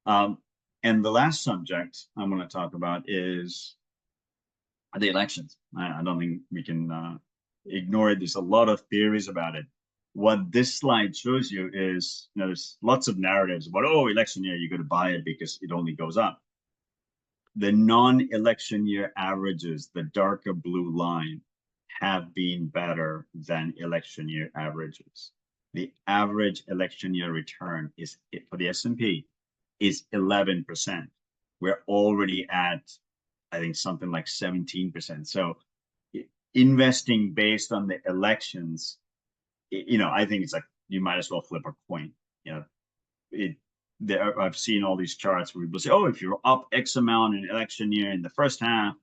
Um, and the last subject I'm going to talk about is the elections. I don't think we can ignore it. There's a lot of theories about it. What this slide shows you is, there's lots of narratives about, oh, election year, you got to buy it because it only goes up. The non-election year averages, the darker blue line, have been better than election year averages. The average election year return is for the S&P is 11%. We're already at, I think, something like 17%. So investing based on the elections, I think it's like you might as well flip a coin. I've seen all these charts where people say, oh, if you're up X amount in election year in the first half,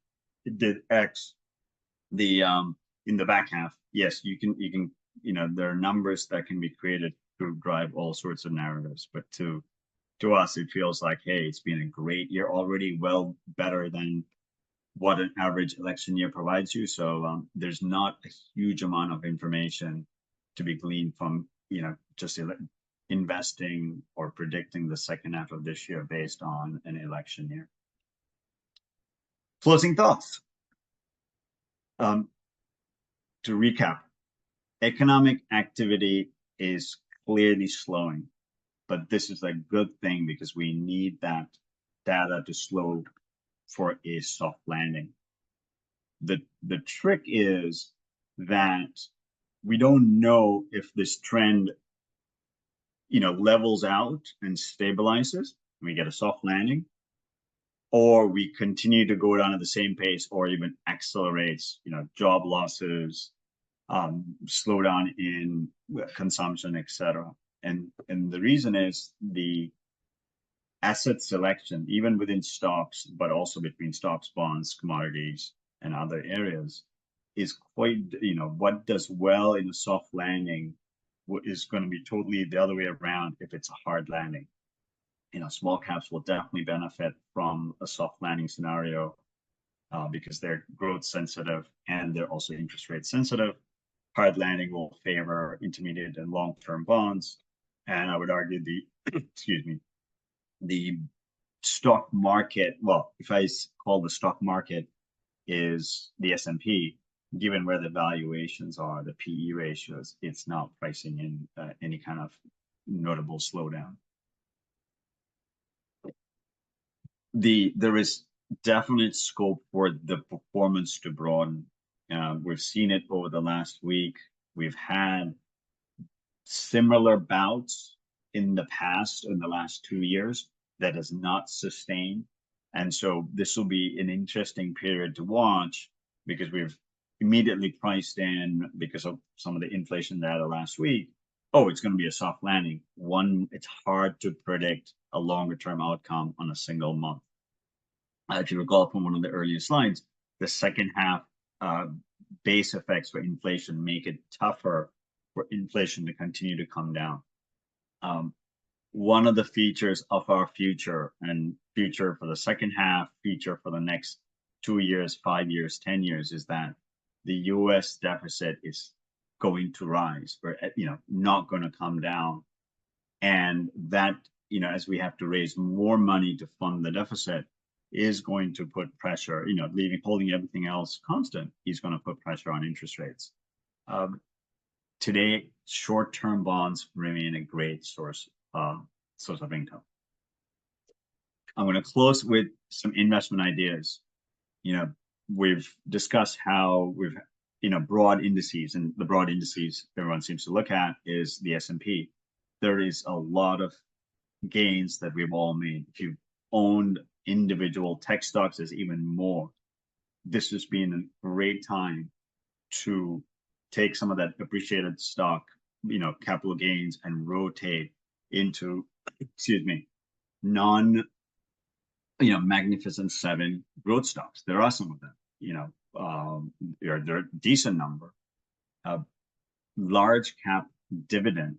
it did X. In the back half, yes, you can, there are numbers that can be created to drive all sorts of narratives. But to us, it feels like, hey, it's been a great year already, well, better than what an average election year provides you. So there's not a huge amount of information to be gleaned from, just investing or predicting the second half of this year based on an election year. Closing thoughts. To recap, economic activity is clearly slowing, but this is a good thing because we need that data to slow for a soft landing. The trick is that we don't know if this trend, levels out and stabilizes, and we get a soft landing, or we continue to go down at the same pace or even accelerates, job losses, slowdown in consumption, etc. And the reason is the asset selection, even within stocks, but also between stocks, bonds, commodities, and other areas, is quite, what does well in a soft landing is going to be totally the other way around if it's a hard landing. Small caps will definitely benefit from a soft landing scenario because they're growth sensitive and they're also interest rate sensitive. Hard landing will favor intermediate and long-term bonds. And I would argue the stock market, well, if I call the stock market is the S&P, given where the valuations are, the PE ratios, it's not pricing in any kind of notable slowdown. There is definite scope for the performance to broaden. We've seen it over the last week. We've had similar bouts in the past, in the last 2 years, that has not sustained. And so this will be an interesting period to watch because we've immediately priced in, because of some of the inflation data last week, oh, it's going to be a soft landing. It's hard to predict a longer term outcome on a single month. If you recall from one of the earlier slides, the second half base effects for inflation make it tougher for inflation to continue to come down. One of the features of our future, and future for the second half, future for the next 2 years, 5 years, 10 years, is that the US deficit is going to rise. We're, not going to come down. And that, as we have to raise more money to fund the deficit, is going to put pressure, holding everything else constant, he's going to put pressure on interest rates. Today, short-term bonds remain a great source of income. I'm going to close with some investment ideas. We've discussed how we've, broad indices, and the broad indices everyone seems to look at is the S&P. There is a lot of gains that we've all made. If you've owned individual tech stocks, there's even more. This has been a great time to take some of that appreciated stock, capital gains, and rotate into, Magnificent Seven growth stocks. There are some of them, they're a decent number. Large cap dividend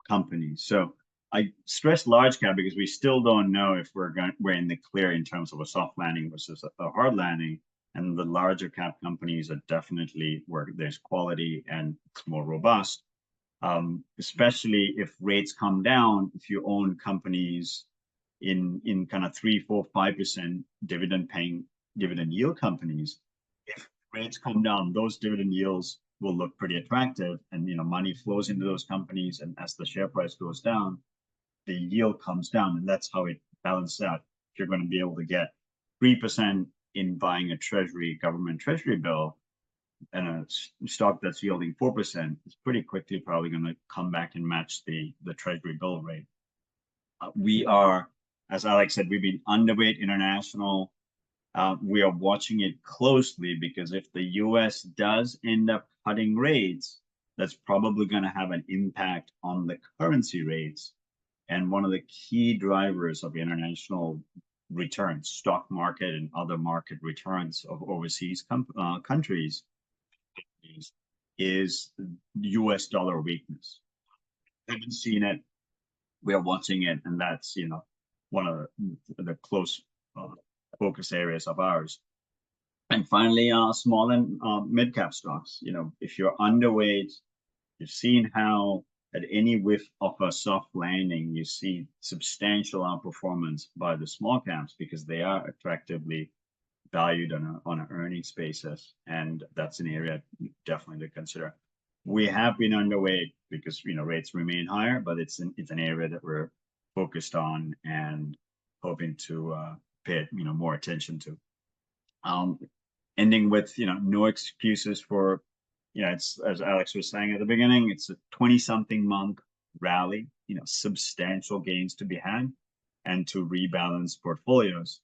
companies. So I stress large cap because we still don't know if we're in the clear in terms of a soft landing versus a hard landing. And the larger cap companies are definitely where there's quality and it's more robust. Especially if rates come down, if you own companies in kind of 3, 4, 5% dividend yield companies. If rates come down, those dividend yields will look pretty attractive, and money flows into those companies, and as the share price goes down, the yield comes down, and that's how it balances out. If you're going to be able to get 3% in buying a government treasury bill, and a stock that's yielding 4%, it's pretty quickly probably going to come back and match the treasury bill rate. We are, as Alex said, we've been underweight international. We are watching it closely, because if the US does end up cutting rates, that's probably going to have an impact on the currency rates. And one of the key drivers of international returns, stock market and other market returns of overseas countries, is US dollar weakness. I haven't seen it. We are watching it, and that's one of the close focus areas of ours. And finally, small and mid cap stocks. If you're underweight, you've seen how at any whiff of a soft landing, you see substantial outperformance by the small caps, because they are attractively valued on an earnings basis, and that's an area definitely to consider. We have been underweight because rates remain higher, but it's an area that we're focused on and hoping to pay more attention to. Ending with no excuses for it's, as Alex was saying at the beginning, it's a 20-something month rally, substantial gains to be had, and to rebalance portfolios.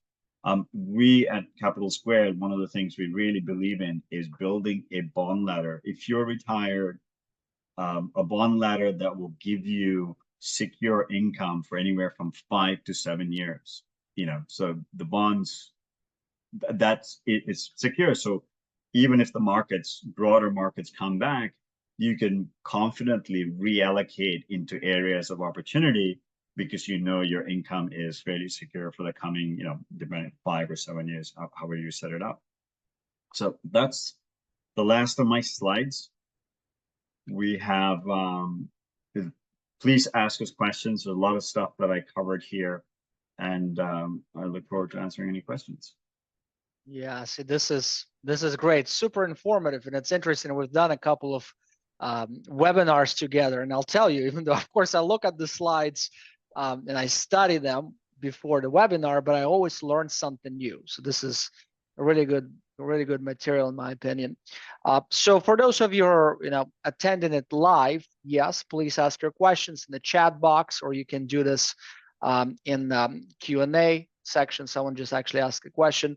We at Capital Squared, one of the things we really believe in is building a bond ladder. If you're retired, a bond ladder that will give you secure income for anywhere from 5 to 7 years. So the bonds, it's secure. So even if the broader markets come back, you can confidently reallocate into areas of opportunity, because your income is fairly secure for the coming, depending 5 or 7 years, however you set it up. So that's the last of my slides. We have, please ask us questions. There's a lot of stuff that I covered here, and I look forward to answering any questions. Yeah, see, this is great, super informative, and it's interesting. We've done a couple of webinars together, and I'll tell you, even though of course I look at the slides and I study them before the webinar, but I always learn something new. So this is a really good material, in my opinion. So for those of you who are attending it live, yes, please ask your questions in the chat box, or you can do this in the Q&A section. Someone just actually asked a question.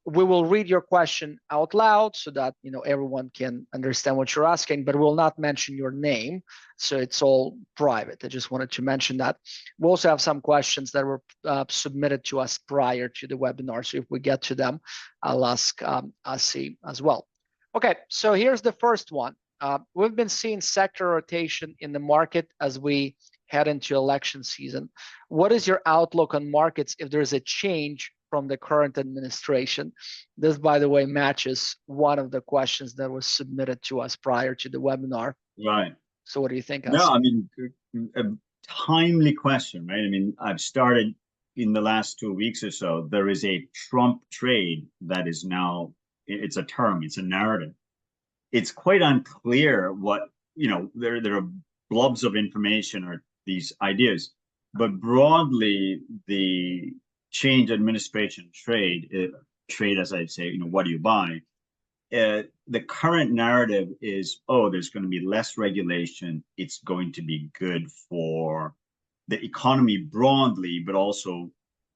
We will read your question out loud so that everyone can understand what you're asking, but we'll not mention your name, so it's all private. I just wanted to mention that. We also have some questions that were submitted to us prior to the webinar, so if we get to them, I'll ask Asi as well. Okay, so here's the first one. We've been seeing sector rotation in the market as we head into election season. What is your outlook on markets if there's a change from the current administration? This, by the way, matches one of the questions that was submitted to us prior to the webinar. Right. So what do you think, No, Asi? I mean, a timely question, right? I mean, I've started in the last 2 weeks or so. There is a Trump trade that is now, it's a term, it's a narrative. It's quite unclear what, there are blobs of information or these ideas, but broadly, the change administration trade, as I'd say, what do you buy? The current narrative is, there's going to be less regulation. It's going to be good for the economy broadly, but also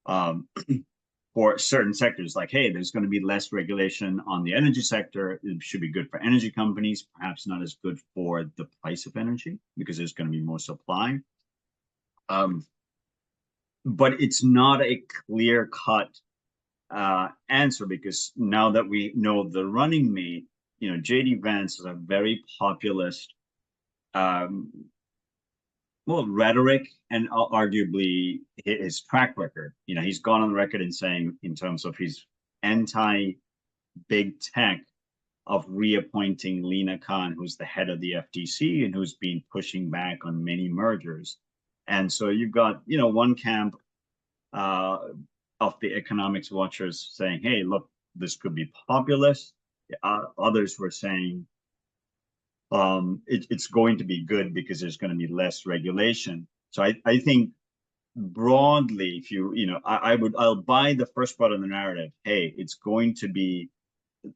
for certain sectors, like, hey, there's going to be less regulation on the energy sector. It should be good for energy companies, perhaps not as good for the price of energy, because there's going to be more supply. But it's not a clear-cut answer, because now that we know the running mate, J.D. Vance is a very populist, rhetoric, and arguably his track record. He's gone on the record in saying, in terms of his anti-big tech, of reappointing Lina Khan, who's the head of the FTC and who's been pushing back on many mergers. And so you've got, one camp uh, of the economics watchers saying, hey, look, this could be populist. Others were saying it's going to be good because there's going to be less regulation. So I think broadly, if I'll buy the first part of the narrative. Hey, it's going to be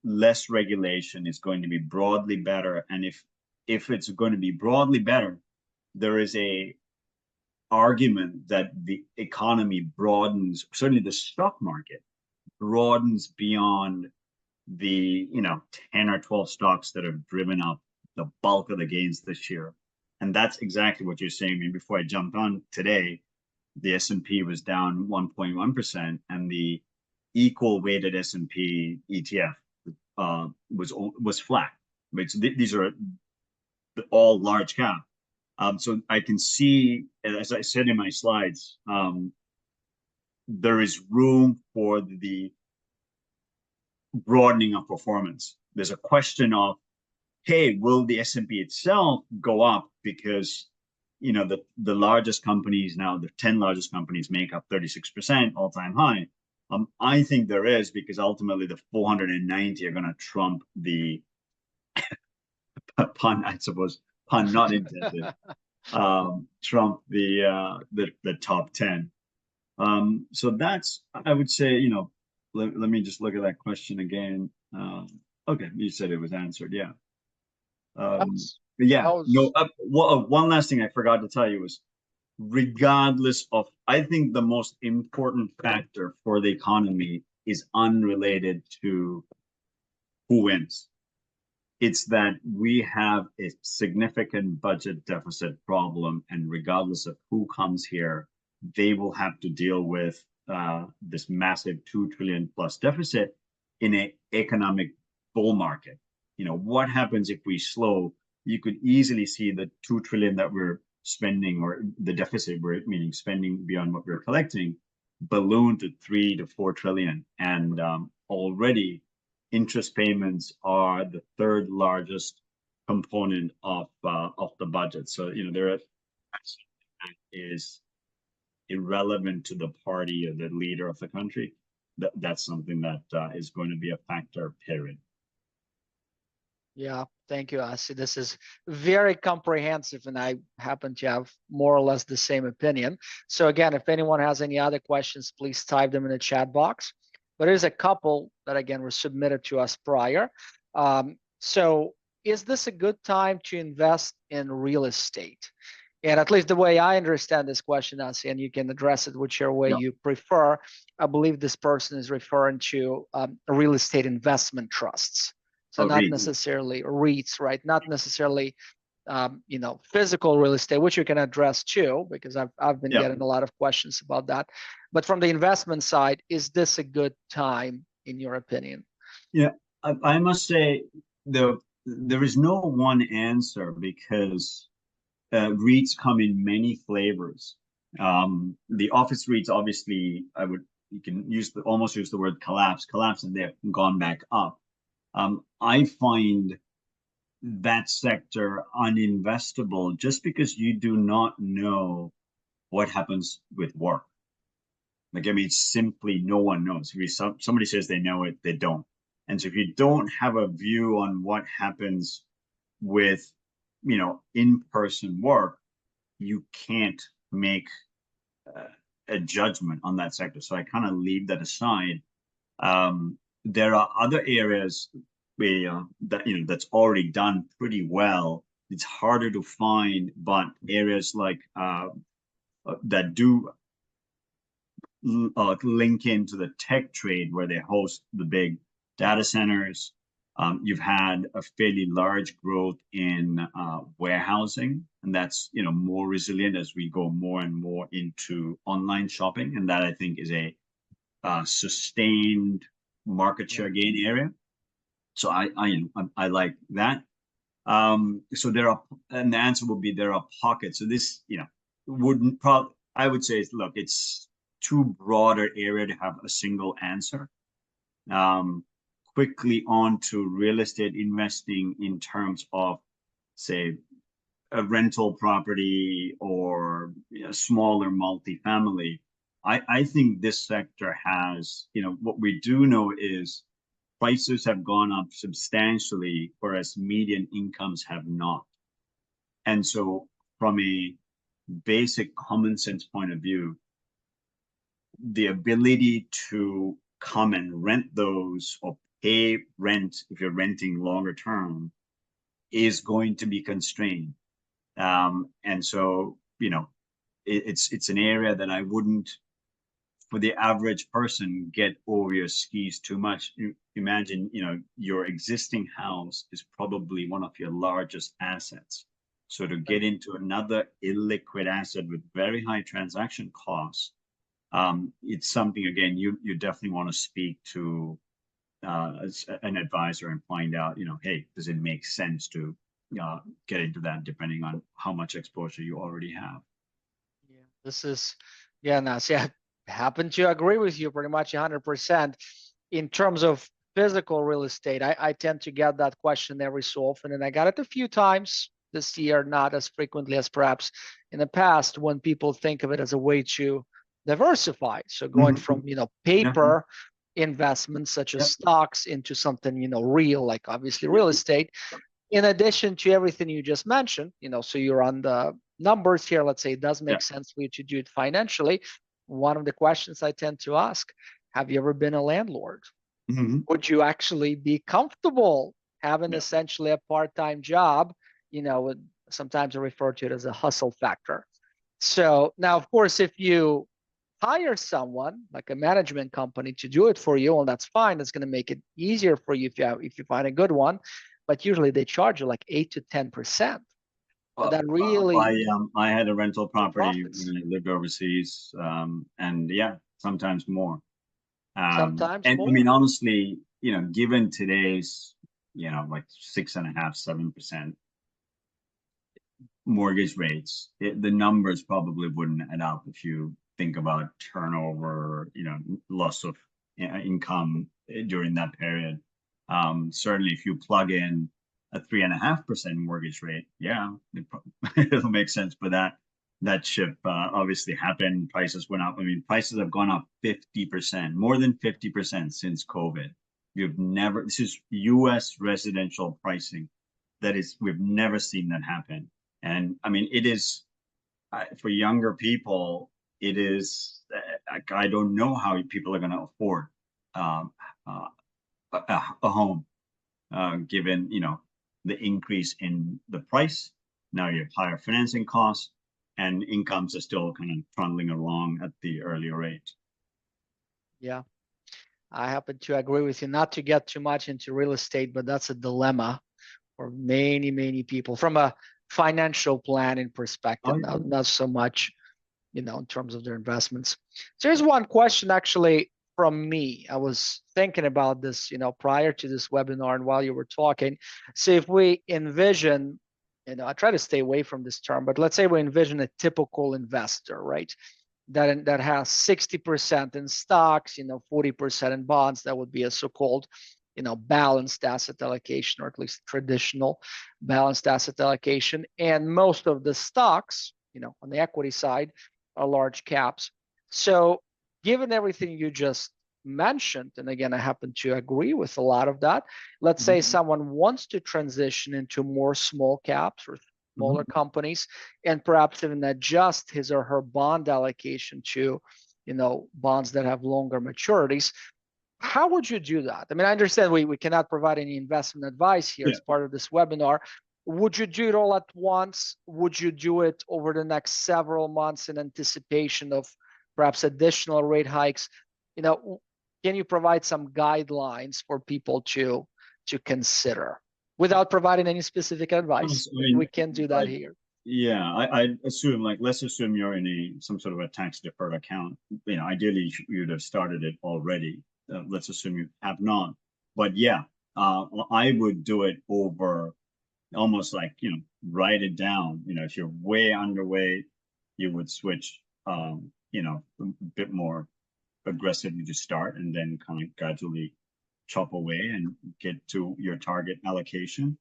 less regulation. It's going to be broadly better. And if it's going to be broadly better, there is a argument that the economy broadens, certainly the stock market broadens beyond the 10 or 12 stocks that have driven up the bulk of the gains this year. And that's exactly what you're saying. I mean, before I jumped on today, the S&P was down 1.1%, and the equal weighted S&P ETF was flat. Right? So these are all large cap. So I can see, as I said in my slides, there is room for the broadening of performance. There's a question of, hey, will the S&P itself go up because the largest companies now, the 10 largest companies make up 36% all-time high. I think there is, because ultimately the 490 are going to trump the pun, I suppose, pun not intended, trump the top 10. So that's, I would say, let me just look at that question again. Okay, you said it was answered. Yeah. But yeah, no, one last thing I forgot to tell you was, regardless of, I think the most important factor for the economy is unrelated to who wins. It's that we have a significant budget deficit problem, and regardless of who comes here, they will have to deal with this massive 2 trillion plus deficit in an economic bull market. What happens if we slow? You could easily see the 2 trillion that we're spending, or the deficit, meaning spending beyond what we're collecting, balloon to 3 to 4 trillion. And already interest payments are the third largest component of the budget. So, there is irrelevant to the party or the leader of the country. That's something that is going to be a factor, period. Yeah, thank you, Asi. This is very comprehensive, and I happen to have more or less the same opinion. So again, if anyone has any other questions, please type them in the chat box. But there's a couple that, again, were submitted to us prior. So is this a good time to invest in real estate? And at least the way I understand this question, Asi, and you can address it whichever way you prefer, I believe this person is referring to real estate investment trusts. So not necessarily REITs, right? Not necessarily, physical real estate, which you can address too, because I've been getting a lot of questions about that. But from the investment side, is this a good time, in your opinion? Yeah, I must say, there is no one answer, because REITs come in many flavors. The office REITs, obviously, you can almost use the word collapse, and they've gone back up. I find that sector uninvestable, just because you do not know what happens with work. Like, I mean, simply no one knows. If somebody says they know it, they don't. And so if you don't have a view on what happens with, in-person work, you can't make a judgment on that sector. So I kind of leave that aside. There are other areas where that's already done pretty well. It's harder to find, but areas like that do link into the tech trade, where they host the big data centers. You've had a fairly large growth in warehousing, and that's more resilient as we go more and more into online shopping, and that, I think, is a sustained market share gain area. So I like that. So and the answer would be, there are pockets. So this wouldn't probably, I would say, look, it's too broader area to have a single answer. Quickly on to real estate investing in terms of, say, a rental property or a smaller multifamily. I think this sector has, what we do know is prices have gone up substantially, whereas median incomes have not. And so from a basic common sense point of view, the ability to come and rent those or pay rent if you're renting longer term is going to be constrained. And so, it's an area that I wouldn't, for the average person, get over your skis too much. Imagine, your existing house is probably one of your largest assets. So to get into another illiquid asset with very high transaction costs, it's something, again, you definitely want to speak to an advisor and find out, hey, does it make sense to get into that, depending on how much exposure you already have. Yeah, this is, yeah, no, see, I happen to agree with you pretty much 100%. In terms of physical real estate, I tend to get that question every so often, and I got it a few times this year, not as frequently as perhaps in the past, when people think of it as a way to diversify. So going from, paper investments such as stocks into something, real, like obviously real estate. In addition to everything you just mentioned, so you're on the numbers here, let's say it does make sense for you to do it financially. One of the questions I tend to ask, have you ever been a landlord? Would you actually be comfortable having essentially a part-time job? Sometimes I refer to it as a hustle factor. So now, of course, if you hire someone like a management company to do it for you, and that's fine, it's going to make it easier for you if you find a good one. But usually they charge you like 8 to 10%. That really I had a rental property profits. when I lived overseas, and sometimes more. Sometimes And more. I mean, honestly, given today's, like 6.5, 7% mortgage rates, the numbers probably wouldn't add up if you think about turnover, loss of income during that period. Certainly, if you plug in a 3.5% mortgage rate, it'll make sense. But that shift obviously happened. Prices went up. I mean, prices have gone up 50%, more than 50% since COVID. This is U.S. residential pricing. We've never seen that happen. And I mean, it is for younger people, it is, I don't know how people are going to afford um, uh, a home, given, the increase in the price. Now you have higher financing costs, and incomes are still kind of trundling along at the earlier rate. Yeah, I happen to agree with you. Not to get too much into real estate, but that's a dilemma for many, many people from a financial planning perspective, not so much, in terms of their investments. So here's one question actually from me. I was thinking about this, prior to this webinar and while you were talking. So if we envision, I try to stay away from this term, but let's say we envision a typical investor, right? That has 60% in stocks, 40% in bonds. That would be a so-called, balanced asset allocation, or at least traditional balanced asset allocation. And most of the stocks, on the equity side, are large caps. So given everything you just mentioned, and again, I happen to agree with a lot of that. Let's say someone wants to transition into more small caps or smaller companies, and perhaps even adjust his or her bond allocation to, bonds that have longer maturities. How would you do that? I mean, I understand we cannot provide any investment advice here as part of this webinar. Would you do it all at once? Would you do it over the next several months in anticipation of perhaps additional rate hikes? Can you provide some guidelines for people to consider without providing any specific advice? I mean, we can do that here. I assume, like, let's assume you're in some sort of a tax deferred account. Ideally you'd have started it already. Let's assume you have not. But I would do it over almost like, write it down. If you're way underweight, you would switch, a bit more aggressively to start, and then kind of gradually chop away and get to your target allocation.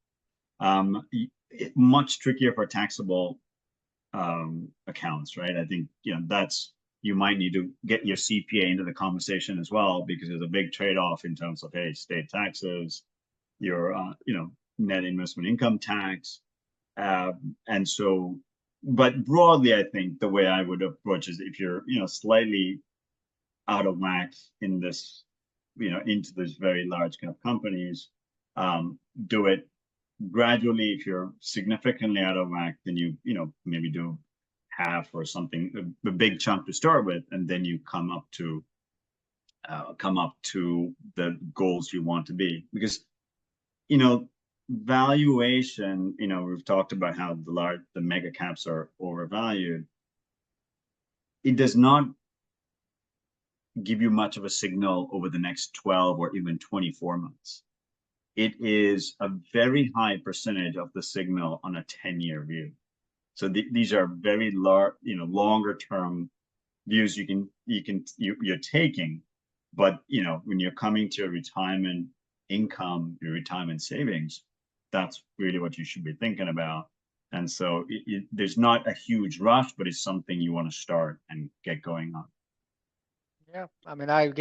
Much trickier for taxable accounts, right? I think, that's you might need to get your CPA into the conversation as well, because there's a big trade-off in terms of, hey, state taxes, your net investment income tax, and so. But broadly, I think the way I would approach is if you're slightly out of whack in this, into this very large kind of companies, do it gradually. If you're significantly out of whack, then maybe do half or something, a big chunk to start with, and then you come up to the goals you want to be. Because valuation, we've talked about how the mega caps are overvalued. It does not give you much of a signal over the next 12 or even 24 months. It is a very high percentage of the signal on a 10-year view. So these are very large, longer term views you're taking. But when you're coming to your retirement income, your retirement savings, that's really what you should be thinking about. And so there's not a huge rush, but it's something you want to start and get going on. Yeah, I mean, I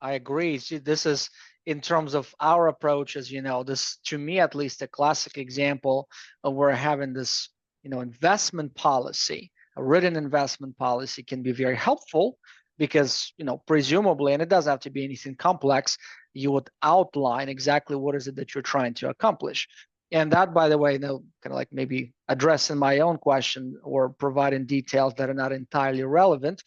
agree. See, this is in terms of our approach, as you know, this to me at least a classic example of where having this, investment policy, a written investment policy can be very helpful because, presumably, and it doesn't have to be anything complex, you would outline exactly what is it that you're trying to accomplish. And that, by the way, kind of like maybe addressing my own question or providing details that are not entirely relevant.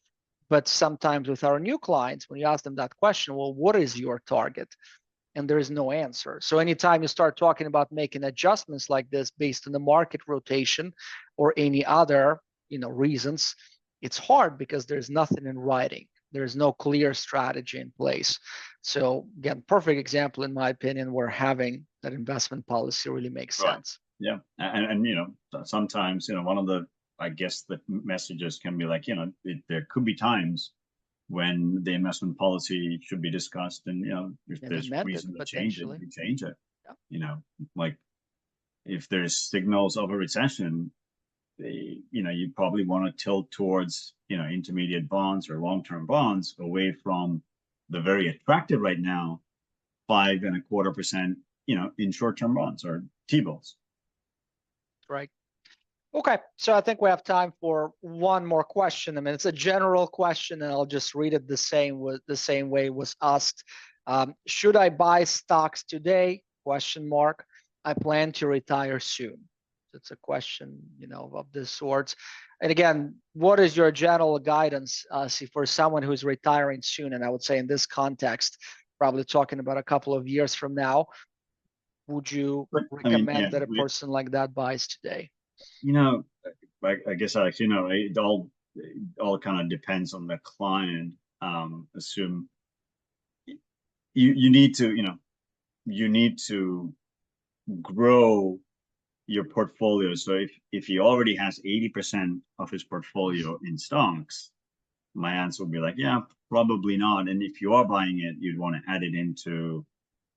But sometimes with our new clients, when you ask them that question, well, what is your target? And there is no answer. So anytime you start talking about making adjustments like this based on the market rotation or any other, reasons, it's hard because there's nothing in writing. There's no clear strategy in place. So again, perfect example, in my opinion, where having that investment policy really makes sense. Yeah. And sometimes, one of the, I guess the messages can be like, there could be times when the investment policy should be discussed, and if there's reason to change it, you change it. Yeah. Like if there's signals of a recession, you probably want to tilt towards intermediate bonds or long-term bonds, away from the very attractive right now 5.25% in short-term bonds or T-bills. Right. Okay, so I think we have time for one more question. I mean, it's a general question, and I'll just read it the same way it was asked. Should I buy stocks today? Question mark. I plan to retire soon. It's a question, of this sort. And again, what is your general guidance, for someone who's retiring soon? And I would say in this context, probably talking about a couple of years from now, would you recommend that a person like that buys today? I guess it all kind of depends on the client. Assume you need to grow your portfolio. So if he already has 80% of his portfolio in stocks, my answer would be like, yeah, probably not. And if you are buying it, you'd want to add it into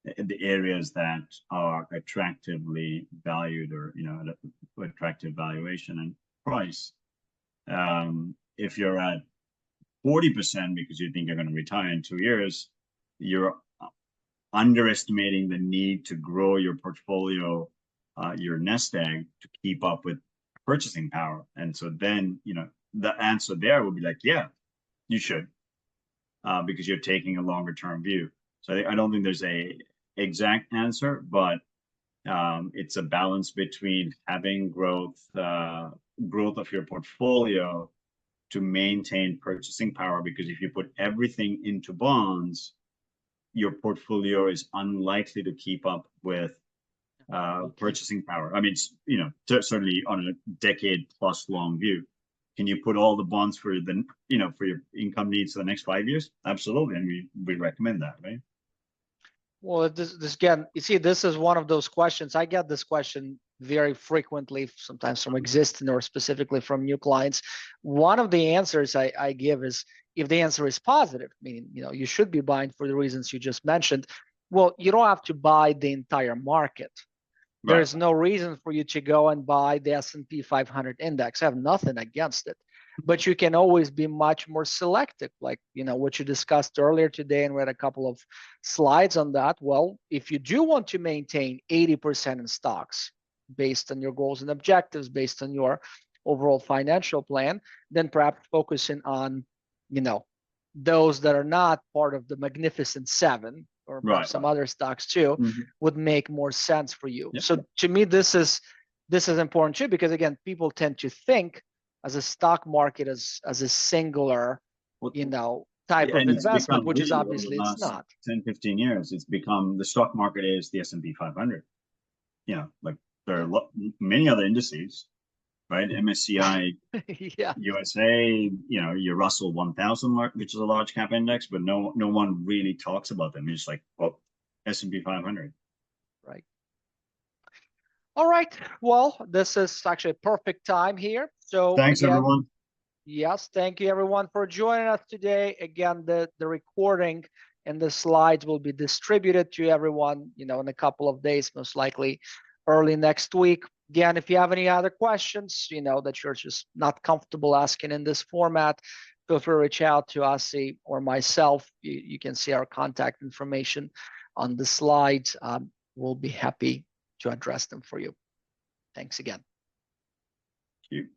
the areas that are attractively valued, or attractive valuation and price. If you're at 40% because you think you're going to retire in 2 years, you're underestimating the need to grow your portfolio, your nest egg, to keep up with purchasing power. And so then the answer there would be like, yeah, you should, because you're taking a longer term view. So I don't think there's a exact answer, but it's a balance between having growth of your portfolio to maintain purchasing power. Because if you put everything into bonds, your portfolio is unlikely to keep up with purchasing power. I mean, certainly on a decade plus long view. Can you put all the bonds for for your income needs for the next 5 years? Absolutely, and we recommend that, right? Well, this again, you see, this is one of those questions. I get this question very frequently, sometimes from existing or specifically from new clients. One of the answers I give is, if the answer is positive, meaning you should be buying for the reasons you just mentioned, well, you don't have to buy the entire market. Right. There is no reason for you to go and buy the S&P 500 index. I have nothing against it. but you can always be much more selective, like, you know, what you discussed earlier today, and we had a couple of slides on that. Well, if you do want to maintain 80% in stocks based on your goals and objectives, based on your overall financial plan, then perhaps focusing on, you know, those that are not part of the Magnificent Seven, or perhaps Right. some other stocks too, Mhm. would make more sense for you. Yep. So to me, this is important too, because again, people tend to think as a stock market as a singular, Well, you know, type yeah, of and it's investment, become which is really over the obviously it's last not. 10, 15 years, it's become the stock market is the S&P 500. You know, like there are many other indices, right? MSCI Yeah, USA, you know, your Russell 1000, which is a large cap index, but no one really talks about them. It's like, oh, S&P 500. right. All right. Well, this is actually a perfect time here. So Thanks, again, everyone. yes, thank you everyone for joining us today. Again, the recording and the slides will be distributed to everyone, you know, in a couple of days, most likely early next week. Again, if you have any other questions, you know, that you're just not comfortable asking in this format, feel free to reach out to Asi or myself. You can see our contact information on the slides. We'll be happy to address them for you. Thanks again. Thank you.